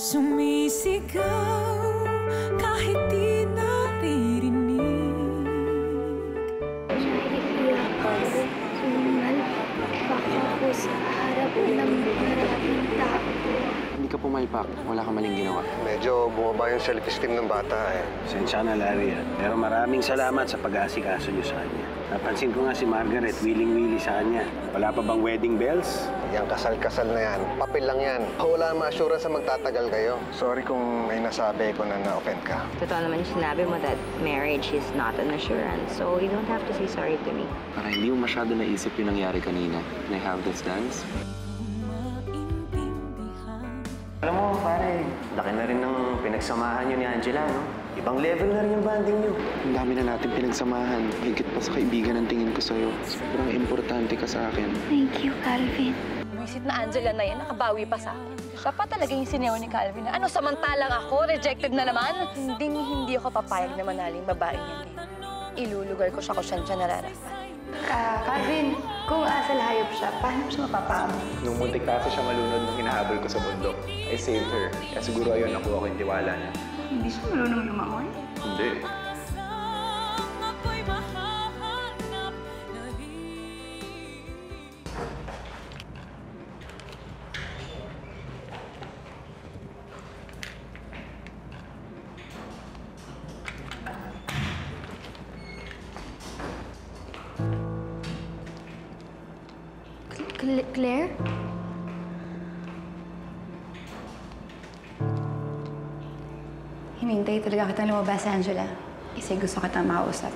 Sumisigaw kahit di naririnig. Naiiyak ako, sumungal baka ako sa harap ng maraming tao. Hindi ka pumalpak. Wala kang maling ginawa. Medyo bumaba yung self-esteem ng bata eh. Sensya na, Larry. Pero maraming salamat sa pag-aasikaso niyo sa kanya. Napansin ko nga si Margaret, willing-willy sa kanya. Wala pa bang wedding bells? Yung kasal-kasal na yan, papel lang yan. Wala naman assurance na magtatagal kayo. Sorry kung may nasabi ko na na-offend ka. Totoo naman yung sinabi mo that marriage is not an assurance. So you don't have to say sorry to me. Para hindi mo masyado naisip yung nangyari kanina. Can I have this dance? Alam mo, pare, laki na rin ng pinagsamahan niyo ni Angela, no? Ibang level na rin yung bonding niyo. Ang dami na natin pinagsamahan. Higit pa sa kaibigan ang tingin ko sa'yo. Sobrang importante ka sa akin. Thank you, Calvin. Visit na Angela na yan, nakabawi pa sa akin. Siya pa talaga yung sinew ni Calvin. Ano, samantalang ako, rejected na naman? Hindi ako papayag na manaling babae niya. Ilulugar ko siya kung saan siya nararapat. Calvin, kung asal hayop siya, paano siya mapapaamo? Nung muntik kasi siya malunod nung hinahabol ko sa bundok, I saved her. Kaya siguro ayun, nakuha ko yung tiwala niya. Hindi siya marunong lumangoy? Hindi. Claire? Hinintay talaga kitang lumabas, Angela. Kasi gusto kitang makausap.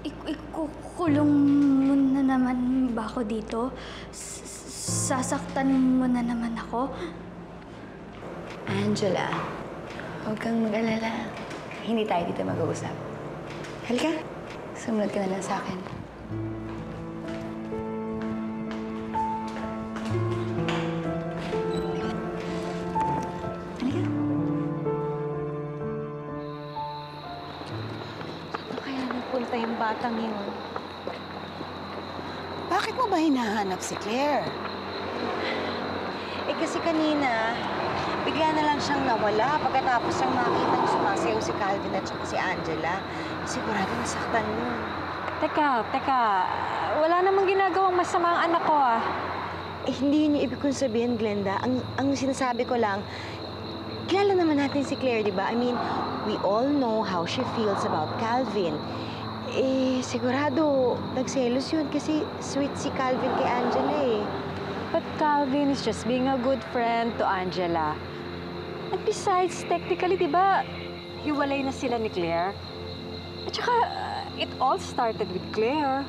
Ikukulong mo na naman ba ako dito? Sasaktan mo na naman ako? Angela, huwag kang mag-alala. Hindi tayo dito mag-uusap. Halika, sumunod ka na lang sa akin. Yung batang yun. Bakit mo ba hinahanap si Claire? Eh kasi kanina, bigla na lang siyang nawala pagkatapos siyang makita niya sumasayaw si Calvin at saka si Angela. Sigurado nasaktan yun. Teka. Wala namang ginagawang masama ang anak ko, ah. Eh, hindi yun yung ibig kong sabihin, Glenda. Ang sinasabi ko lang, kilala naman natin si Claire, di ba? I mean, we all know how she feels about Calvin. Eh, sigurado, nagselos yun kasi sweet si Calvin kay Angela eh. But Calvin is just being a good friend to Angela. And besides, technically, di ba, hiwalay na sila ni Claire? At saka, it all started with Claire.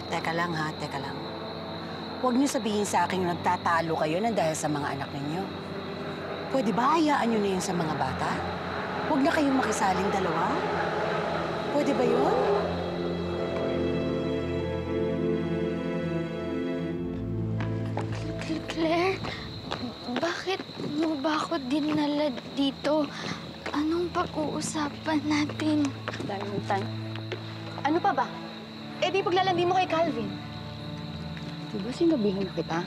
Teka lang ha, teka lang. Huwag niyo sabihin sa akin yung nagtatalo kayo na dahil sa mga anak ninyo. Pwede ba hayaan niyo na yun sa mga bata? Huwag na kayong makisaling dalawa? Pwede ba yun? Claire, bakit mo ba ako dinala dito? Anong pag-uusapan natin? Darlington, ano pa ba? Eh di paglalandi mo kay Calvin. Diba sinabihan na kita?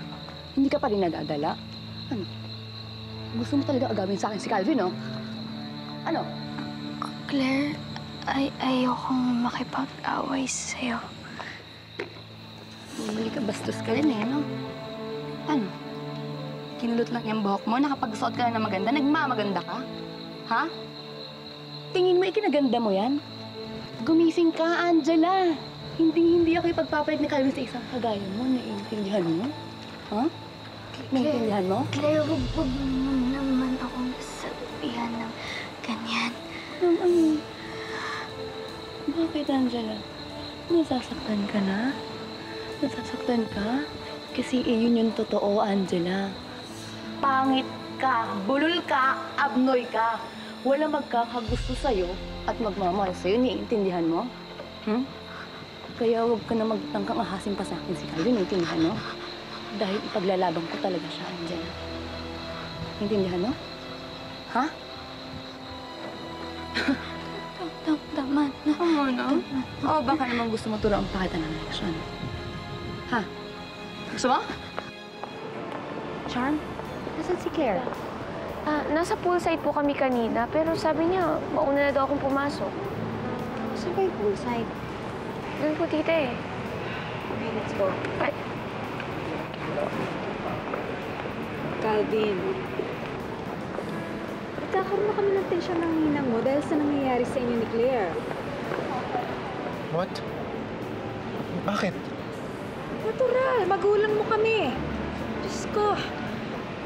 Hindi ka pa rin nag-agala? Ano? Gusto mo talaga agawin sa akin si Calvin, no? Ano? Claire, ayokong makipag-away sa'yo. Hindi ka bastos ka rin eh, no? Ano? Kinulot lang yung buhok mo, nakapagsuot ka na ng maganda, nagmamaganda ka? Ha? Tingin mo ikinaganda mo yan? Gumising ka, Angela! Hindi ako ipagpapalit ni Calvin sa isang kagaya mo. Naiintindihan mo? Ha? Naiintindihan mo? Claire, huwag mo naman akong sabihan ng ganyan. Ano? Bakit, Angela? Nasasaktan ka na? Nasasaktan ka? Kasi yun yung totoo, Angela. Pangit ka, bulol ka, abnoy ka. Wala magkakagusto sa'yo at magmamahal sa'yo. Naiintindihan mo? Kaya huwag ka na magtangkang ahasin pa sa akin si Calvin. Naiintindihan mo? Dahil ipaglalaban ko talaga siya, Angela. Naiintindihan mo? Ha? Tama na. Oo, no? Oo, baka naman gusto mo turuan pa kita ng leksyon. Ha? Gusto mo? Charm? Nasaan si Claire? Nasa poolside po kami kanina, pero sabi niya, mauna na daw akong pumasok. Saan ba yung poolside? Doon po, tita eh. Okay, let's go. Ay, Calvin. Nagkakaroon na kami ng tensyon ng ninang mo dahil sa nangyayari sa inyo ni Claire. What? Bakit? Natural, magulang mo kami. Diyos ko.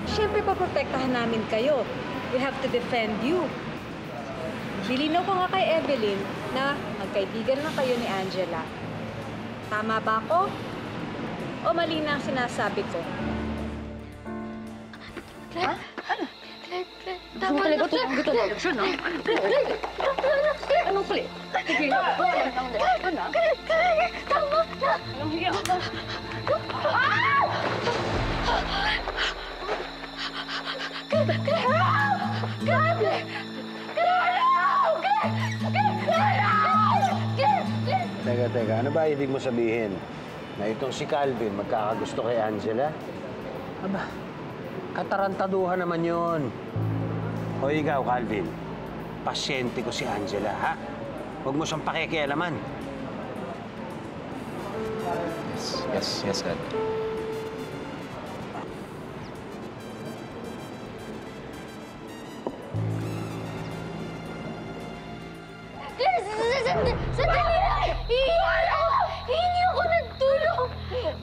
Siyempre, paprotektahan namin kayo. We have to defend you. Bilinaw ko nga kay Evelyn na magkaibigan lang kayo ni Angela. Tama ba ako? O mali na ang sinasabi ko? Claire, Tama na, Claire. Anong pali? Sige na. Tama na. tama na! Anong hiya? Teka, ano ba ibig mo sabihin? Na itong si Calvin magkakagusto kay Angela? Aba, katarantaduhan naman yun. O ikaw, Calvin, pasyente ko si Angela, ha? Huwag mo siyang pakikialaman. Yes, Dad. Claire, sandali lang! Hihingi ako ng tulong!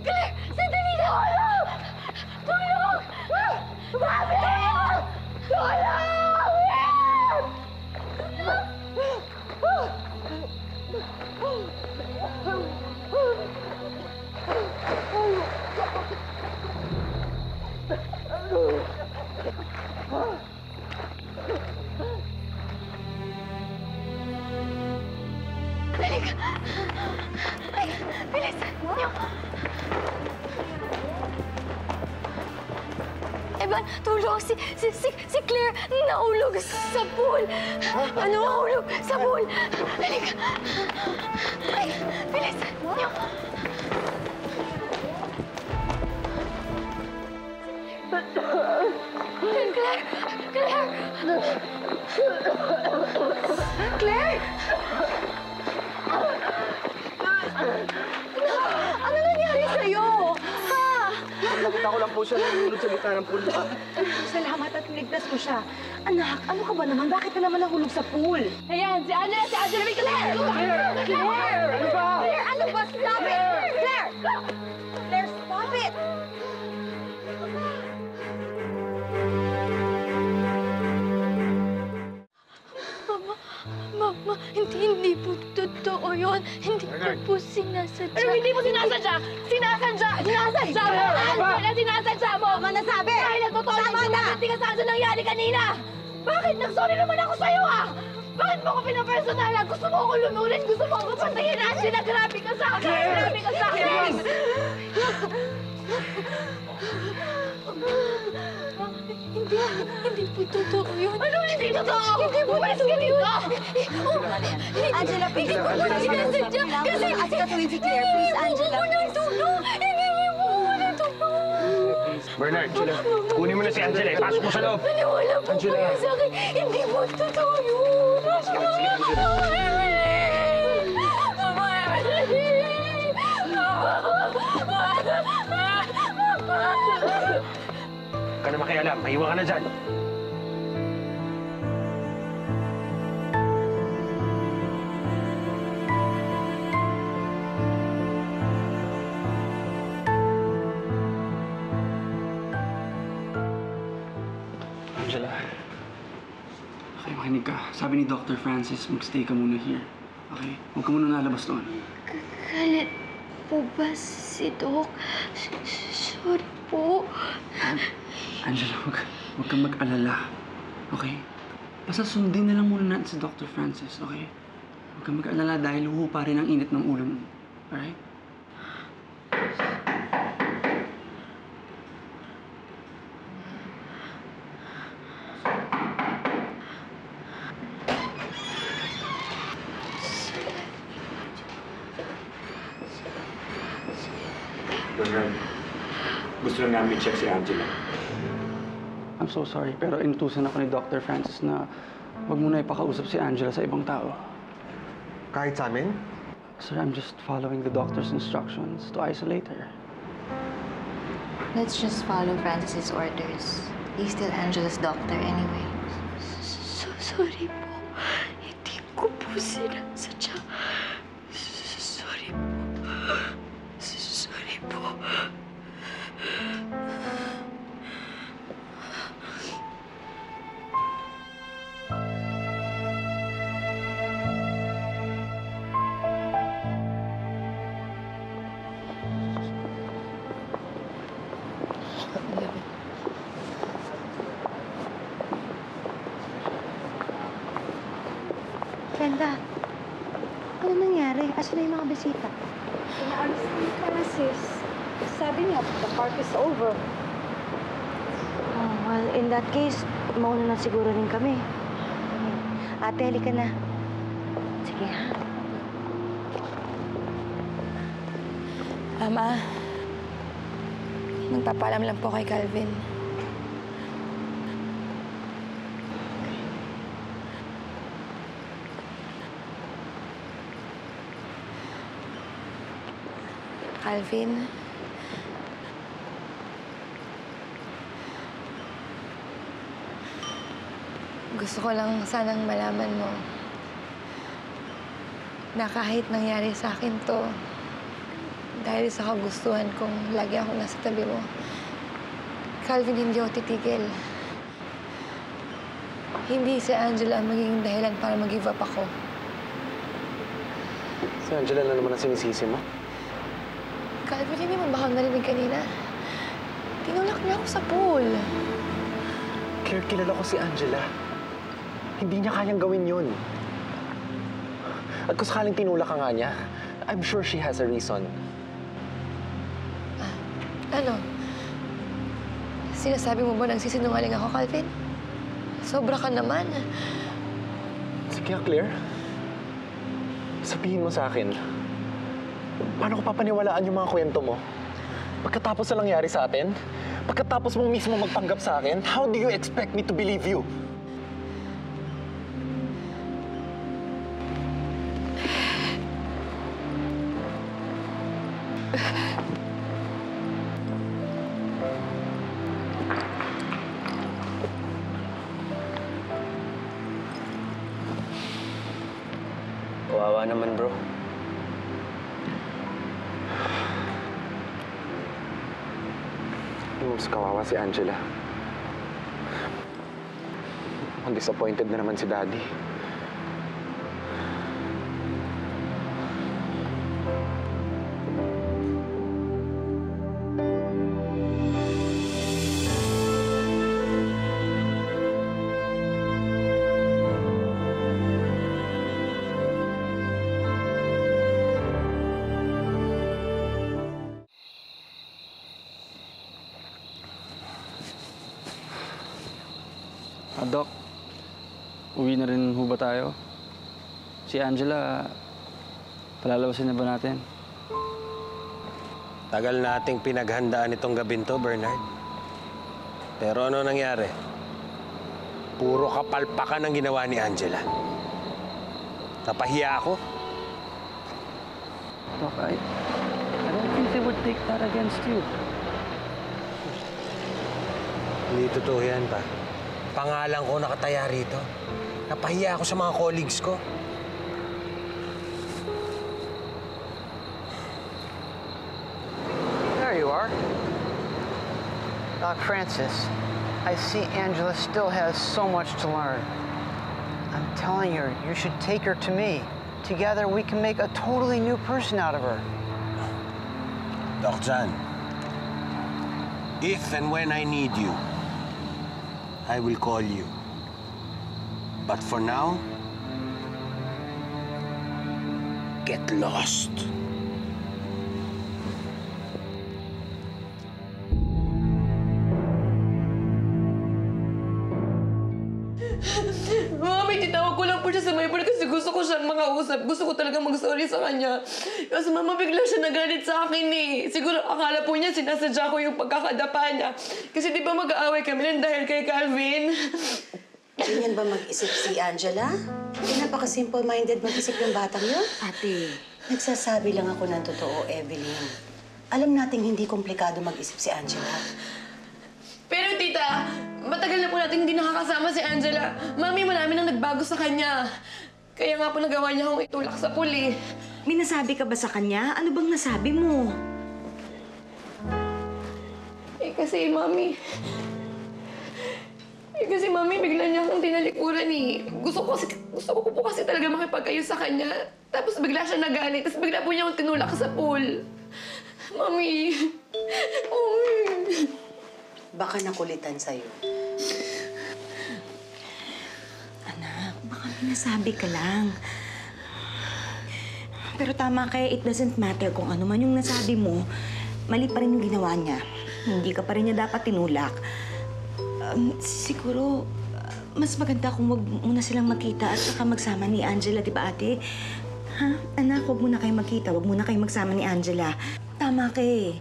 Claire, sandali lang! Tulong! Mami! Tulong! Halika! Ay, bilis! Evan, tulong! Si Claire nahulog sa pool! Ano? Nahulog sa pool! Halika! Ay, bilis! Claire! Claire! Claire! Ano nangyari sa'yo? Ha? Nakita ko lang po siya nalulod sa gitna ng pool. Salamat at ligtas mo siya. Anak, ano ka ba naman? Bakit ka naman nahulog sa pool? Ayan, si Angela, may Claire! Claire! Ano ba? Claire, ano ba? Stop it! Claire! Claire, stop it! Mama, hindi po totoo yun. Hindi ko po sinasadya. Pero hindi mo sinasadya! Sinasadya! Sinasadya mo! Angela, sinasadya mo! Tama na sabi! Dahil ang totoo Tama yung na! sinasadya ka sa akin nangyari kanina! Bakit? Nagsorry naman ako sa'yo ah! Bakit mo ako pinapersonalan? Gusto mo ako lunulin? Gusto mo ako patayin? Angela, grabe ka sa akin! Grabe ka sa akin! Hindi po totoo yun. Ano hindi totoo? Hindi po Umalis totoo ka dito! yun. Angela, please. Hindi ko po sinasadya. Kasi Asikatuhin si Claire, please, Angela. Hindi po ng tulong. Hindi po ng tulong. Bernard, kunin mo na si Angela. Pasok mo sa loob. Maniwala po kayo sa akin. Hindi po totoo yun. Mama Evelyn! Mama Evelyn! Huwag ka na makialam. Mahiwa ka na dyan. Angela. Okay, makinig ka. Sabi ni Dr. Francis, magstay ka muna here. Okay? Huwag ka muna nalabas doon. Galit po ba si Doc? Sorry po. Angela, huwag kang mag-alala. Okay? Basta sundin na lang muna natin si Dr. Francis, okay? Huwag kang mag-alala dahil huhupa rin ang init ng ulo mo. Alright? Bernard, gusto lang namin check si Angela. so sorry. Pero inutusan ako ni Dr. Francis na huwag mo na ipakausap si Angela sa ibang tao. Kahit sa amin? Sir, I'm just following the doctor's instructions to isolate her. Let's just follow Francis's orders. He's still Angela's doctor anyway. So sorry po. Hindi ko po sinasadya. Sorry po. Sorry po. Glenda, ano nangyari? Asan na yung mga bisita? Inaalis na ni Francis. Sabi niya, the park is over. Oh, well, in that case, mauna na siguro rin kami. Ate, halika na. Sige, ha? Ama, magpapaalam lang po kay Calvin. Calvin, gusto ko lang sanang malaman mo na kahit nangyari sa akin to, dahil sa kagustuhan kong lagi ako nasa tabi mo, Calvin, hindi ako titigil. Hindi si Angela ang magiging dahilan para mag-give up ako. Si Angela na naman ang sinisisi mo? Calvin, hindi mo ba akong narinig kanina? Tinulak niya ako sa pool. Claire, kilala ko si Angela. Hindi niya kayang gawin yun. At kung sakaling tinulak ka nga niya, I'm sure she has a reason. Ano? Sinasabi mo ba nagsisinungaling ako, Calvin? Sobra ka naman. Sige, Claire. Sabihin mo sa akin, paano ko papaniwalaan yung mga kwento mo? Pagkatapos na nangyari sa atin? Pagkatapos mong mismo magpanggap sa akin? How do you expect me to believe you? Kawawa naman, bro. Mas kawawa si Angela. Ang disappointed na naman si Daddy. Doc, uwi na rin ho ba tayo? Si Angela, palalabasin na ba natin? Tagal nating pinaghandaan itong gabing to, Bernard. Pero ano nangyari? Puro kapalpakan ang ginawa ni Angela. Napahiya ako. Doc, I don't think they would take that against you. Hindi totoo yan, pa. Pangalan ko nakataya rito. Napahiya ako sa mga colleagues ko. There you are. Doc Francis, I see Angela still has so much to learn. I'm telling her, you should take her to me. Together, we can make a totally new person out of her. Doc John, if and when I need you, I will call you. But for now, get lost. Mami, tinawag ko lang po siya sa may bar kasi gusto ko siyang makausap. Gusto ko talaga mag-sorry sa kanya. Kasi mama, bigla siya nagalit sa akin eh. Siguro akala po niya sinasadya ko yung pagkakadapa niya. Kasi di ba mag-aaway kami lang dahil kay Calvin? Ganyan ba mag-isip si Angela? Hindi napaka-simple-minded mag-isip yung batang yun. Ate, Nagsasabi lang ako ng totoo, Evelyn. Alam nating hindi komplikado mag-isip si Angela. Pero tita, matagal na po natin hindi nakakasama si Angela. Mami, marami nang nagbago sa kanya. Kaya nga po nagawa niya akong itulak sa pool eh. may nasabi ka ba sa kanya? Ano bang nasabi mo? Kasi mami, bigla niya akong tinalikuran eh. Gusto ko po kasi talaga makipag-ayos sa kanya. Tapos bigla siya nagalit. Tapos bigla po niya akong tinulak sa pool. Mami. Baka nakulitan sa'yo. Anak, baka may nasabi ka lang. Pero tama kaya it doesn't matter kung ano man yung nasabi mo, mali pa rin yung ginawa niya. Hindi ka pa rin niya dapat tinulak. Siguro, mas maganda kung wag muna silang magkita at saka magsama ni Angela, di ba ate? Ha? Anak, wag muna kayo magkita. Wag muna kayo magsama ni Angela. Tama ka eh.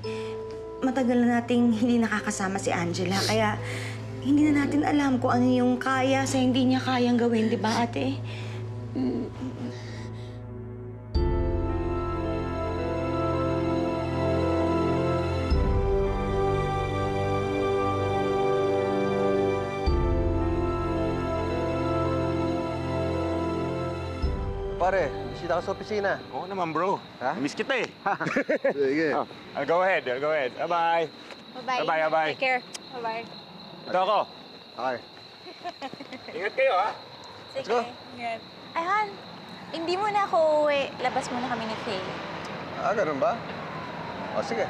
Matagal na nating hindi nakakasama si Angela, kaya hindi na natin alam kung ano yung kaya sa hindi niya kayang gawin, di ba ate? Pare, bisita ka sa opisina. Oo naman, bro. Ha? Miss kita eh. Sige. I'll go ahead. Bye-bye. Bye-bye. Bye-bye. Take care. Bye-bye. Ito ako. Okay. Ingat kayo, ha? Let's go. Ingat. Ay, Han. Hindi mo na ako uwi. Labas muna kami ni Faye. Ganun ba? O, sige.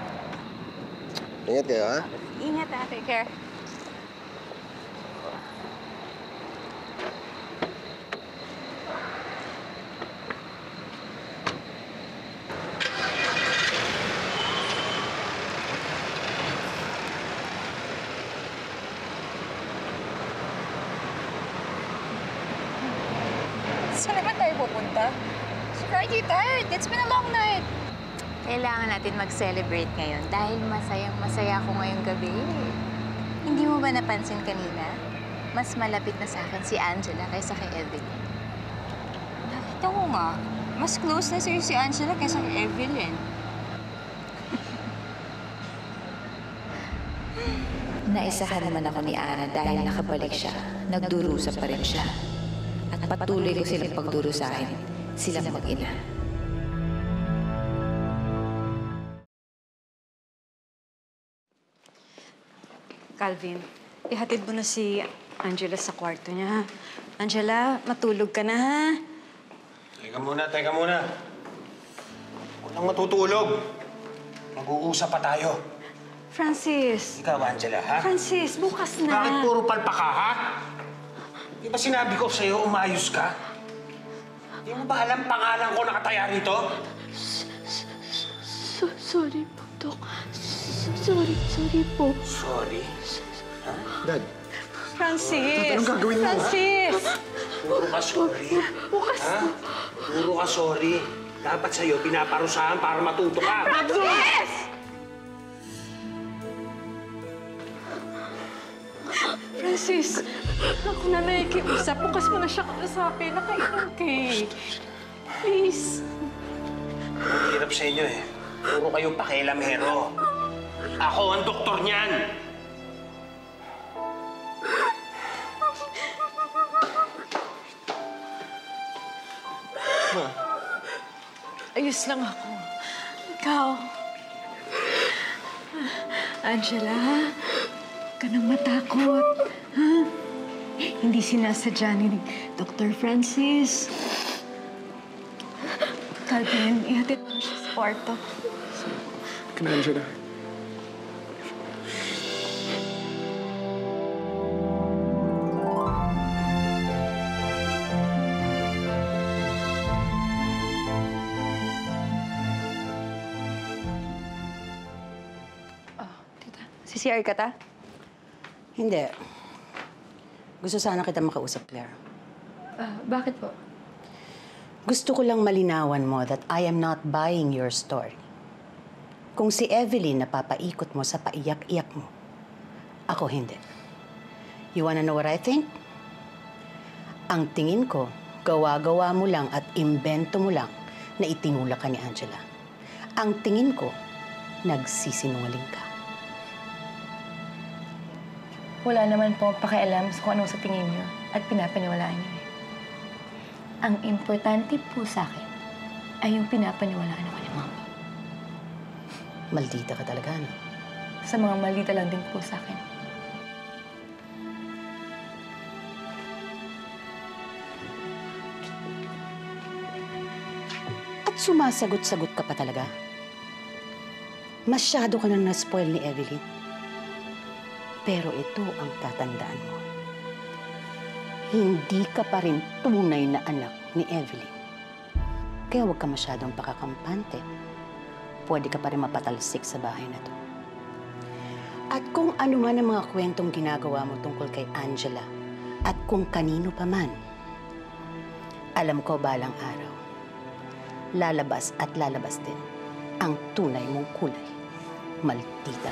Ingat kayo, ha? Ingat ah. Take care. Saan naman tayo pupunta? So pretty tired. It's been a long night. Kailangan natin mag-celebrate ngayon dahil masayang-masaya ako ngayong gabi. Hindi mo ba napansin kanina? Mas malapit na sa akin si Angela kaysa kay Evelyn. Nakita ko nga. Mas close na sa'yo si Angela kaysa kay Evelyn. Naisahan naman ako ni Ana dahil nakabalik siya. Nagdurusa pa rin siya. At patuloy ko silang pagdurusahin. Silang mag-ina. Calvin, ihatid mo na si Angela sa kwarto niya. Angela, matulog ka na, ha? Teka muna. Huwag nang matutulog. Mag-uusap pa tayo. Francis. Ikaw, Angela, ha? Francis, bukas na. Bakit puro palpa ka, ha? Di ba sinabi ko sa'yo, umayos ka? Di mo ba alam pangalan ko nakataya rito? Sorry po, Dok. Sorry po. Sorry? Ha? Dad. Francis! Anong gagawin mo, Francis! Puro ka sorry. Bukas Ha? Puro ka sorry. Dapat sa'yo, pinaparusahan para matuto ka. Francis! Francis, ako na nakikiusap. Bukas mo na siya kausapin. Nakainom kay. Please. Ang hirap sa inyo eh. Puro kayo pakialamero. Ako ang doktor niyan. Ayos lang ako. Ikaw. Angela, huwag ka nang matakot. Ha? Hindi sinasadya ni Dr. Francis. Calvin, ihatid mo siya sa kwarto. Kailangan siya na. CCR ka ta? Hindi. Gusto sana kita makausap, Claire. Bakit po? Gusto ko lang malinawan mo that I am not buying your story. Kung si Evelyn napapaikot mo sa paiyak-iyak mo, ako hindi. You wanna know what I think? Ang tingin ko, gawa-gawa mo lang at imbento mo lang na itinulak ka ni Angela. Ang tingin ko, nagsisinungaling ka. Wala naman po pakialam sa kung ano sa tingin niyo at pinapaniwalaan niyo. Ang importante po sa akin ay yung pinapaniwalaan ako ni Mami. Maldita ka talaga, no? Sa mga maldita lang din po sa akin. At sumasagot-sagot ka pa talaga. Masyado ka nang na-spoil ni Evelyn. Pero ito ang tatandaan mo. Hindi ka pa rin tunay na anak ni Evelyn. Kaya huwag ka masyadong pakakampante. Pwede ka pa rin mapatalsik sa bahay na to. At kung ano man ang mga kwentong ginagawa mo tungkol kay Angela at kung kanino pa man, alam ko balang araw, lalabas at lalabas din ang tunay mong kulay. Maldita.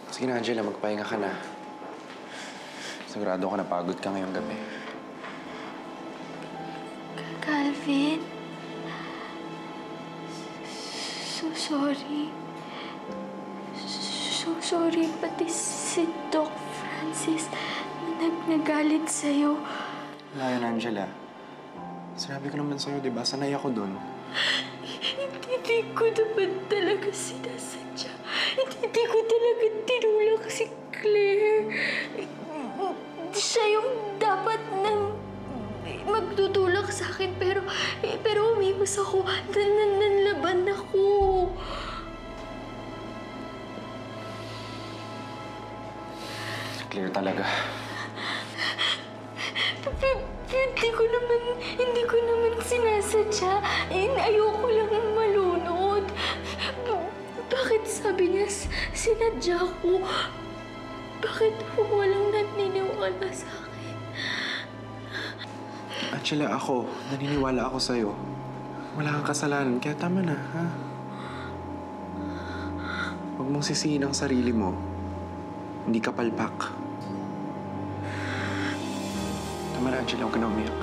Sige na, Angela, magpahinga ka na. Sigurado ka napagod ka ngayong gabi. Calvin? So sorry. So sorry, pati si Doc Francis nagalit sa'yo. Wala yun, Angela. Sinabi ko naman sa'yo, di ba? Sanay ako dun. Hindi ko naman talaga sinasadya. Hindi ko talaga tinulak si Claire. Siya yung dapat na magtutulak sa akin, pero umimos ako. Nanlaban ako. Clear talaga. Hindi ko naman sinasadya. Ayoko lang malunod. Bakit sabi niya sinadya ko? Bakit walang naniniwala sa akin? Angela, naniniwala ako sa'yo. Wala kang kasalanan, kaya tama na, ha? Huwag mong sisihin ang sarili mo. Hindi ka palpak. Tama na, Angela, huwag ka na umiyak.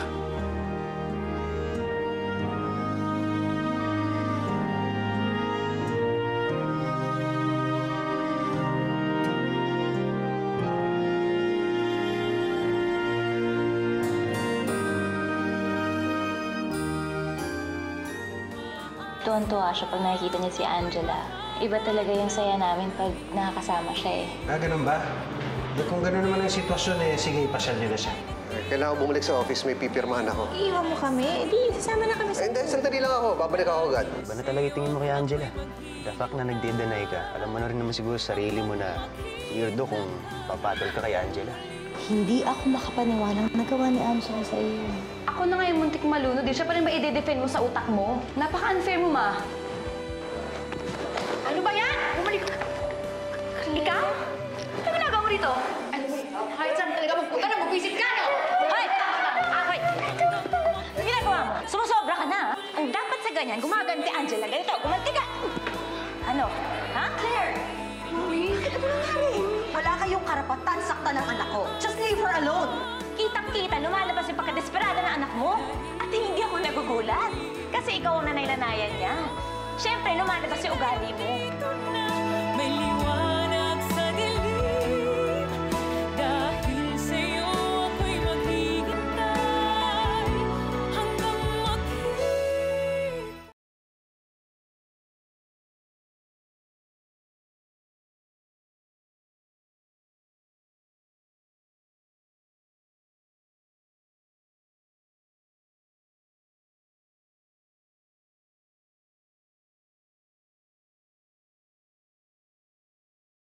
Tuwan-tuwa siya pag nakikita niya si Angela. Iba talaga yung saya namin pag nakakasama siya eh. Ganun ba? Kung ganun naman ang sitwasyon sige, ipasyal niyo na siya. Kailangan bumalik sa office, may pipirmahan ako. Iiwan mo kami? Di, sasama na kami sa... Hindi, sandali lang ako. Babalik ako agad. Iba na talaga tingin mo kay Angela. The fact na nagde-deny ka, alam mo na rin naman siguro sarili mo na weirdo kung papatol ka kay Angela. Hindi ako makapaniwalang nagawa ni Angela sa iyo. Ako na nga yung muntik malunod. Siya pa rin ba i-defend mo sa utak mo? Napaka-unfair mo, Ma. Ano ba yan? Bumalik ka. Ikaw? Ano ginagawa mo rito? Ano ba ito? Kahit saan talaga magpunta na, mag-visit ka, no? Hoy! Hoy! Ano ginagawa mo? Sumusobra ka na, Ang dapat sa ganyan, gumaganti Angela. Ganito, gumanti ka. Ano? Ha? Claire! Mami, ano ba nangyari? Wala kayong karapatan saktan ng anak ko. Just leave her alone. Kitang-kita, lumalabas yung pagkadesperada ng anak mo. At hindi ako nagugulat. Kasi ikaw ang nanay-nanayan niya. Siyempre, lumalabas yung ugali mo.